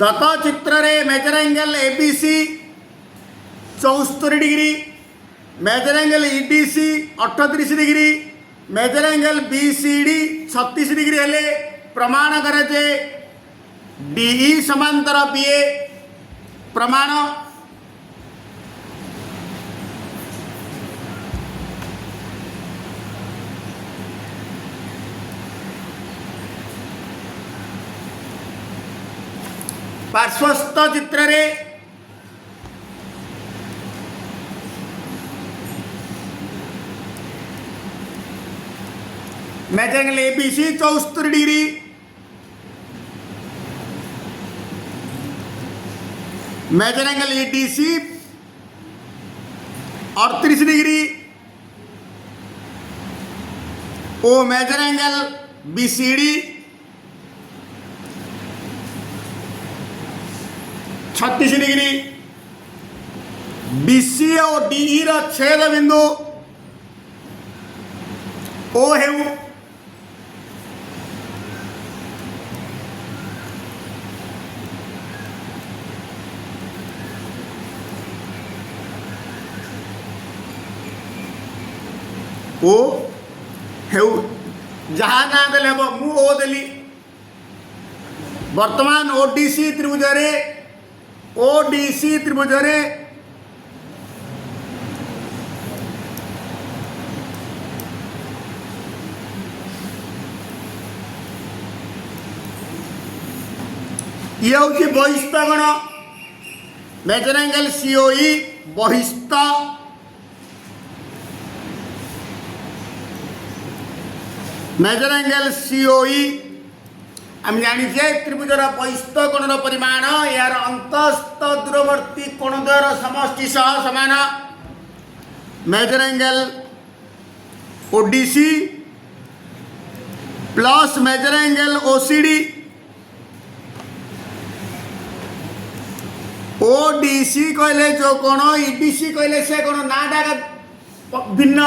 दत्त चित्र रे major angle ABC 74 degree, major angle EDC 38 degree, major angle BCD 36 degree हेले प्रमाण करे जे डीई समांतर बीए प्रमाण पार्श्वस्थ चित्र रे major angle ABC 74 degree, major angle EDC 38 degree ओ major angle BCD 36 degree, BC और डीई रा छेद बिंदु ओ हेउ ओ हेउ जहाँ ना देले हम मु ओ देली वर्तमान ओडीसी त्रिभुज रे ओडीसी त्रिभुज रे ये हूँ बहिस्थ गण मेजर एंगल सीओई बहिस्थ मेजर एंगल सीओई आम जाचे त्रिभुजर बहिस्थ कोणर परिमाण यार अंतस्थ दूरवर्ती कोणद्वयर समष्टि सह समान। Measure angle ODC plus major angle OCD ODC कहले जो कोण ईडीसी कहले से कोण नाटा भिन्न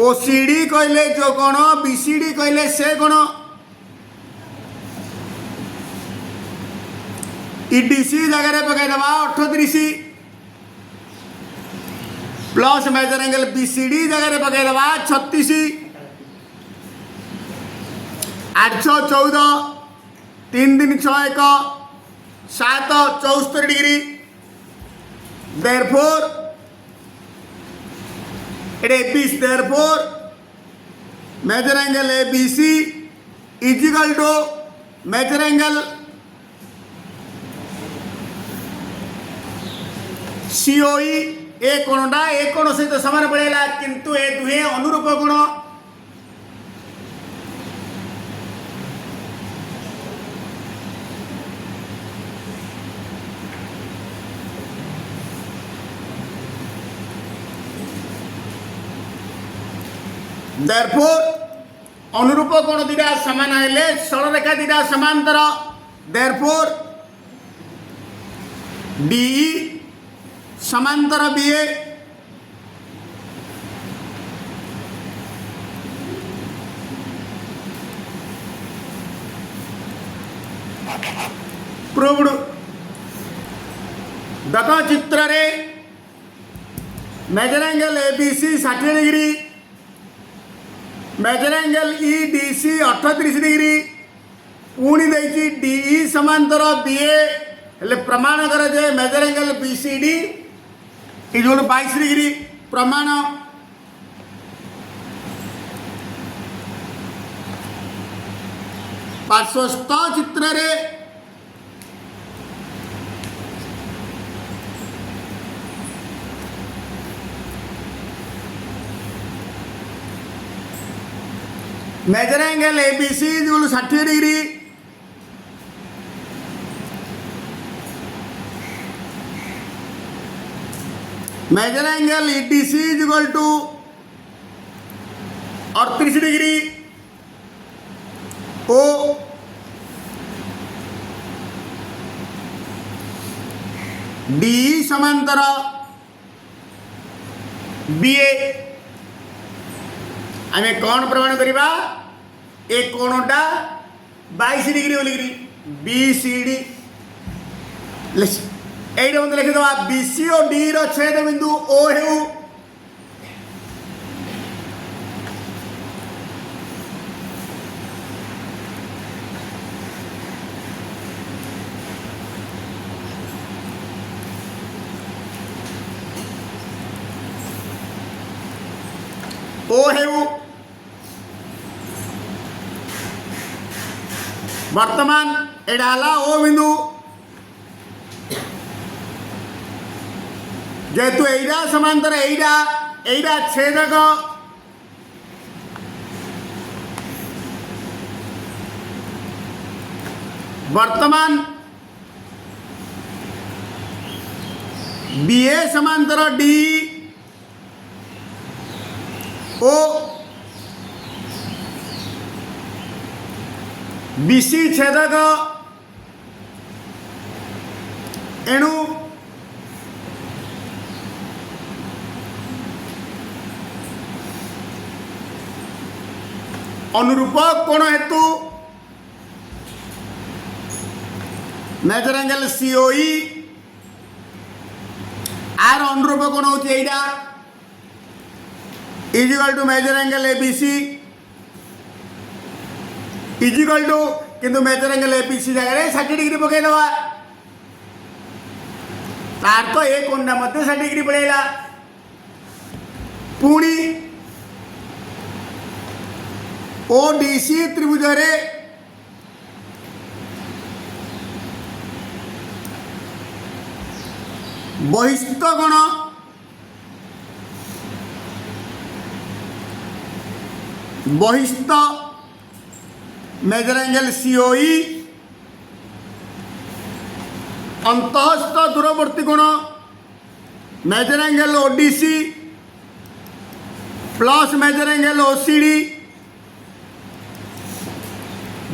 ओसीडी कहले जो कोण बीसीडी कहले से कोण ईडीसी जगह पकईदबा 38 प्लस मेजर एंगल बीसीडी जगह पकईदबा 36 814 3 3 6 1 7 74 degree therefore it is therefore measure angle ABC is equal to measure angle COE ए कोणटा ए कोण सहित समान पड़ेगा किंतु ए दुहे अनुरूप कोण therefore अनुरूप कोण दिटा समान हेले सरल रेखा दिटा समांतर therefore DE समांतर BA प्रूव्ड दत्त चित्र रे major angle ABC 60 degree major angle EDC 38 degree पुणी देखी डीई समांतर बीए हेले प्रमाण कर जे major angle BCD equal 22 degree प्रमाण पार्श्वस्थ चित्र रे major angle ABC equal 60 degree major angle EDC equal to 38 degree ओ डी समांतर बीए आम कौन प्रमाण करवा ए कोणटा 22 डिग्री बोलिकी BCD ये मतलब लिखिद BC और D छेद बिंदु O हेउ वर्तमान एडाला ओ बिंदु जेहेतु एटा समांतर एटा छेदक वर्तमान BA समांतर D ओ BC छेदक एणु अनुरूप कोण हेतु मेजर एंगल COE आर अनुरूप कोण होची एटा is equal to major angle ABC is equal to किंतु मेजर एंगल ABC जगह 60 डिग्री पकईदवा तार तो एक कोणा मध्य 60 डिग्री पड़ेगा पुणी ODC त्रिभुज रे बहिस्थ कोण बहिस्थ मेजर एंगल COE अंतःस्थ दूरवर्ती कोण measure angle ODC plus major angle OCD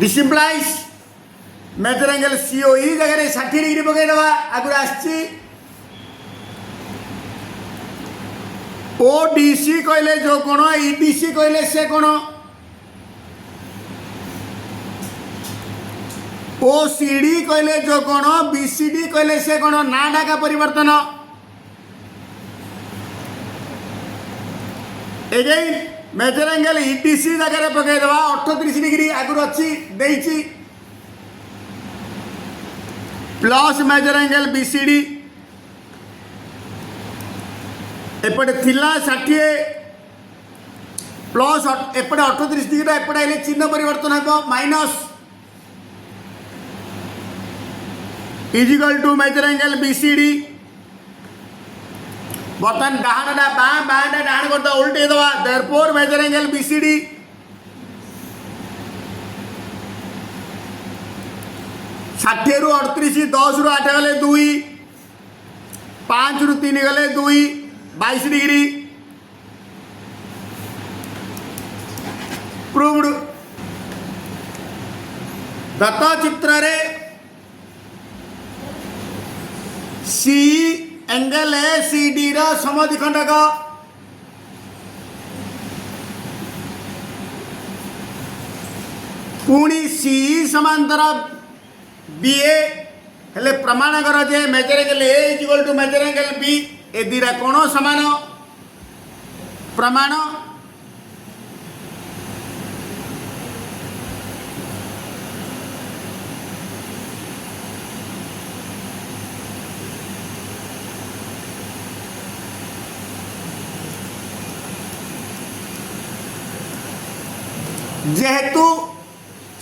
this implies measure angle COE जगह 60 डिग्री पकईदवा आगुरी आसी ODC कहले जो कोण EDC कहले से कोण OCD कहले जो कोण BCD कहले से कोण नाडा का परिवर्तन एगेन मेजर एंगल EDC जगह पकईदवा 38 डिग्री आगुरी अच्छी देइची प्लस मेजर एंगल BCD एपटे थिला 60 प्लस एपटे 38 डिग्री एपटे आइले चिन्ह परिवर्तन हो minus is equal to major angle BCD बर्तमान डाहाणा बाँटा डाहाण करता उल्टे दवा देयरफॉर मेजर एंगल BCD 60 रु 38 10 रु 8 गले 2 5 रु 3 गले 2 22 डिग्री प्रूव्ड दत्त चित्र रे C एंगल ACD रा समद्विखंडक पुणी CE समांतर BA हेले प्रमाण कर जे major angle A equal to major angle B ए दीरा कोण समान प्रमाण जेहेतु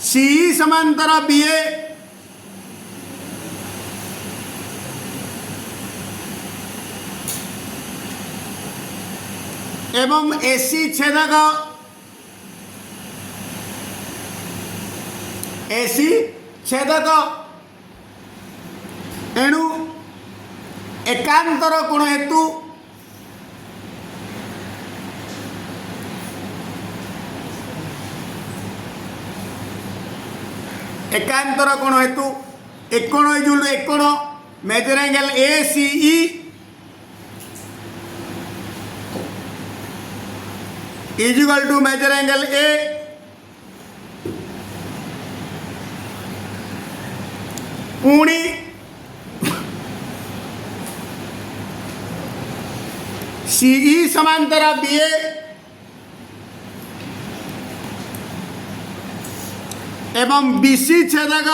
CE समांतर BA एवं AC छेदक एणु एकांतर कोण हेतु एकांतर कोण हेतु एक कोण इजुल एक कोण measure angle ACE is equal to major angle A पुणी सीई समांतर बीए एवं बीसी छेदक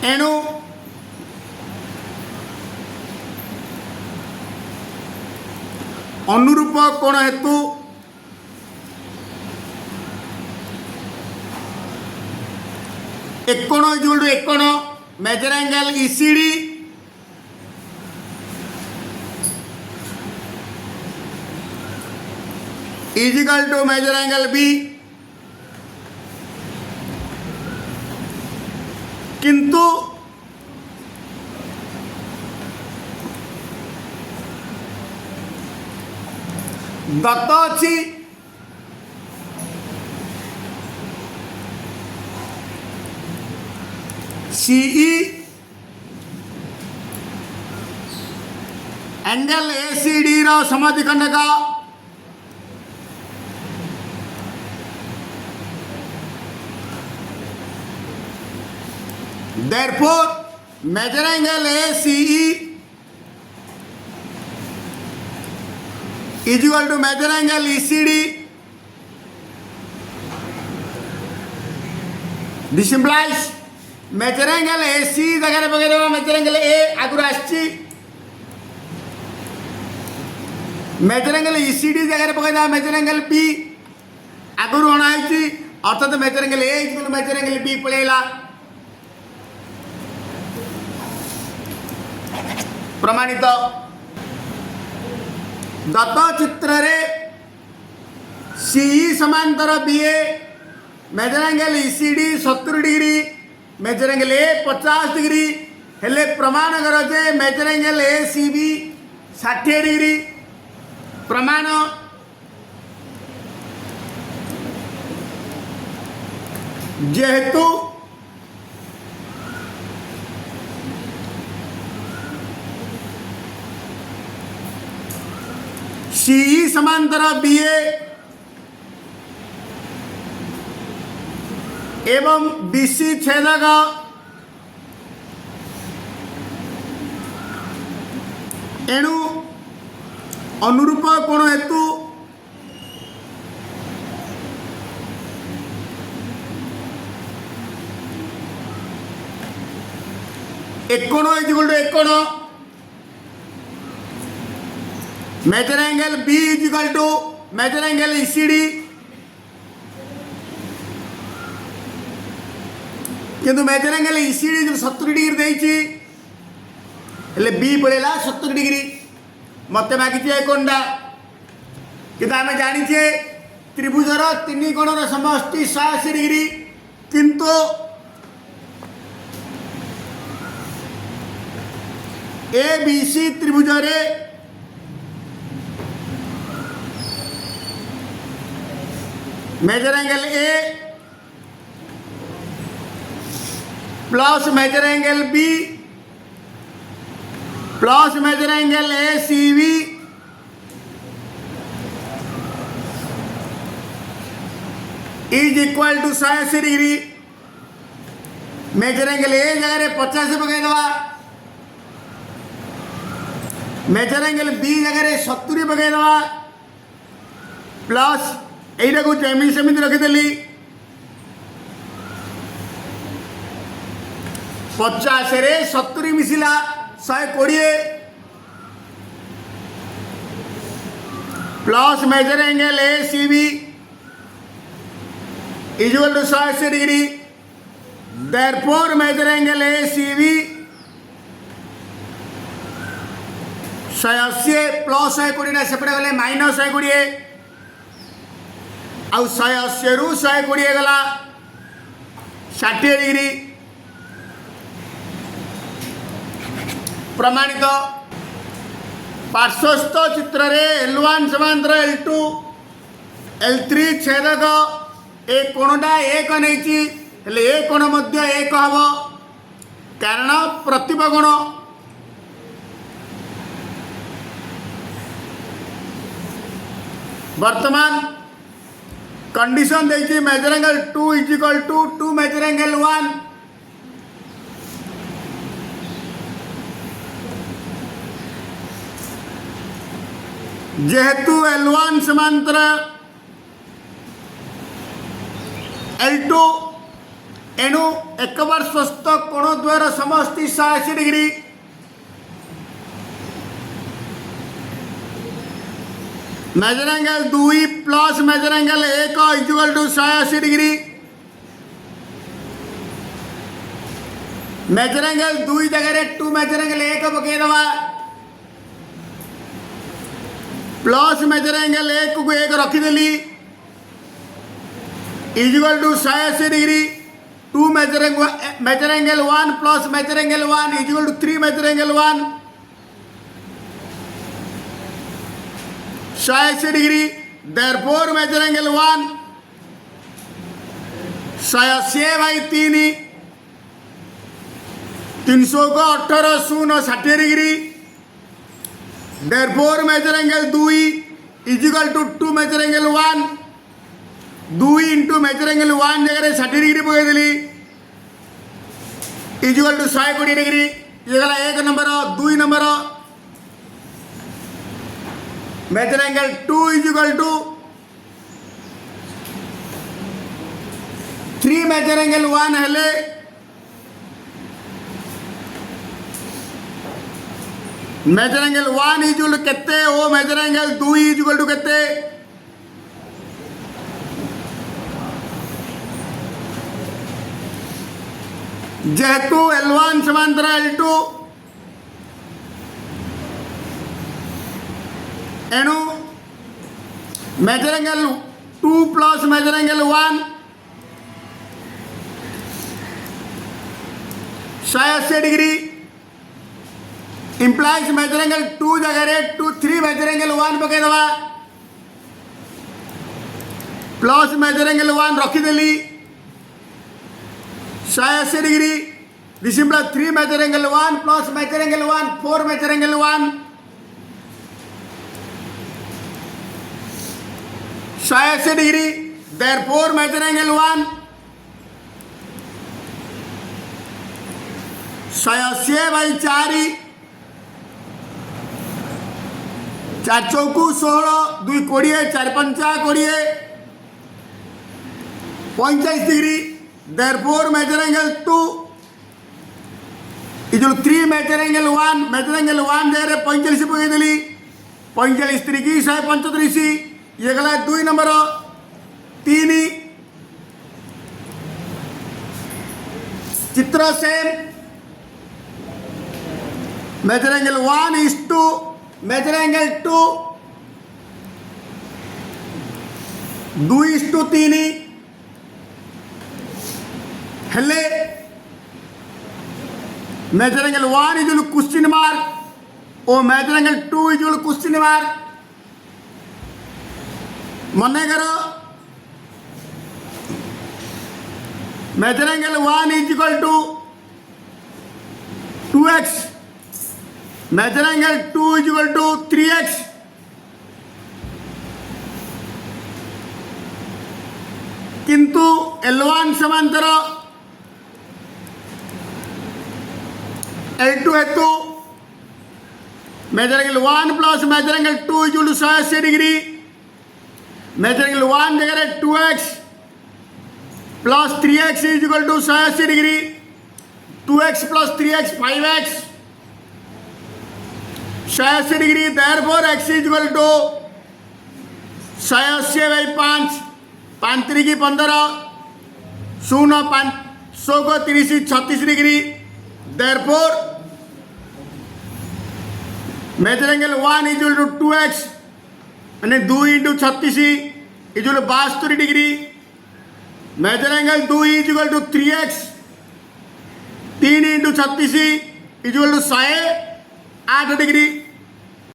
एणु अनुरूप कोण हेतु एक कोण इक्वल टू एक कोण measure angle ECD is equal to major angle B किंतु दत्त अच्छी सीई एंगल एसीडी रो समद्विखंडक therefore measure angle ACE is equal to measure angle ECD. This implies measure angle AC जगह पकड़ेगा measure angle A आगुर आस्ची measure angle ECD जगह पकड़ेगा measure angle B आगुर होना है जी अर्थात measure angle A is equal to measure angle B पड़ेगा प्रमाणित दत्त चित्र रे सीई समांतर BA major angle ECD 70 degree major angle A 50 degree हेले प्रमाण कर जे major angle A C B 60 degree प्रमाण जेहेतु सीई समांतर बीए एवं बीसी छेदक एणु अनुरूप कोण हेतु एक कोण इज इक्वल टू एक कोण measure angle B is equal to major angle ECD किंतु मेजर एंगल ईसीडी जो 70 डिग्री देइछि हेले बी पड़ेला 70 डिग्री मत मागिचे कोणटा किंतु आम जानिछे त्रिभुजर तीन कोणर समष्टि 180 डिग्री किंतु ए बी सी त्रिभुजरे major angle A plus major angle B plus major angle A C B is equal to 180 degree major angle A जगह 50 पकईदवा मेजर एंगल बी जगह 70 पकईदवा प्लस यहीटा को एमती सेमती रखीदेली 50 रे 70 मिसिला 120 plus major angle A C B is equal to 180 degree therefore major angle A C B 180 plus 120 सेपटे गले minus 120 आउ 180 रु 120 गला 60 डिग्री प्रमाणित पार्श्वस्थ चित्र रे L1 समांतर L2 L3 छेदक ए कोणटा एक नहीं हेले ए कोण मध्य एक हम कारण प्रतिभ कोण वर्तमान कंडीशन देखिए measure angle 2 is equal to 2 major angle 1 जेहेतु L1 समांतर L2 एणु एक पार्श्वस्थ कोण द्वारा समष्टि 180 degree major angle 2 plus major angle 1 equal to 180 degree major angle 2 जगह 2 मेजर एंगल 1 पकईदवा प्लस मेजर एंगल 1 को 1 रखीदेली equal to 180 degree 2 major angle 1 plus major angle 1 equal to 3 major angle 1 180 degree therefore major angle 1 180/3 300 को 18 शून्य 60 degree therefore major angle 2 equal to 2 major angle 1 2 into major angle 1 जगह 60 degree पकईदेली equal to 120 degree ये गला 1 number 2 number major angle 2 equal to 3 major angle 1 हेले major angle 1 equal to केते ओ major angle 2 equal to केते जेहेतु L1 समांतर L2 एणु major angle 2 plus major angle 1 180 degree implies major angle 2 जगह 3 मेजर एंगल 1 पकईदवा प्लस मेजर एंगल 1 रखीदेली 180 degree this implies 3 major angle 1 plus major angle 1 4 measure angle 1 180 degree therefore major angle 1 180/4 4 चौकू 16 2 20 4 पंचा 20 45 degree therefore major angle 2 is equal 3 major angle 1 जगह 45 पकईदेली 45 3 135 ये गला 2 number 3 चित्र same major angle 1 is to major angle 2 2 is to 3 हेले major angle 1 is question mark और major angle 2 is question mark मन करो major angle 1 is equal to 2x major angle 2 is equal to 3x किंतु L1 समांतर L2 हेतु major angle 1 plus major angle 2 is equal to 180 degree major angle 1 जगह 2x plus 3x is equal to 180 degree 2x plus 3x 5x 180 degree therefore x is equal to 180/5 5 3 15 शून्य 500 को 30 36 degree therefore major angle 1 is equal to 2x मैंने 2 into 36 is equal to 72 degree major angle 2 is equal to 3x 3 into 36 is equal to 108 degree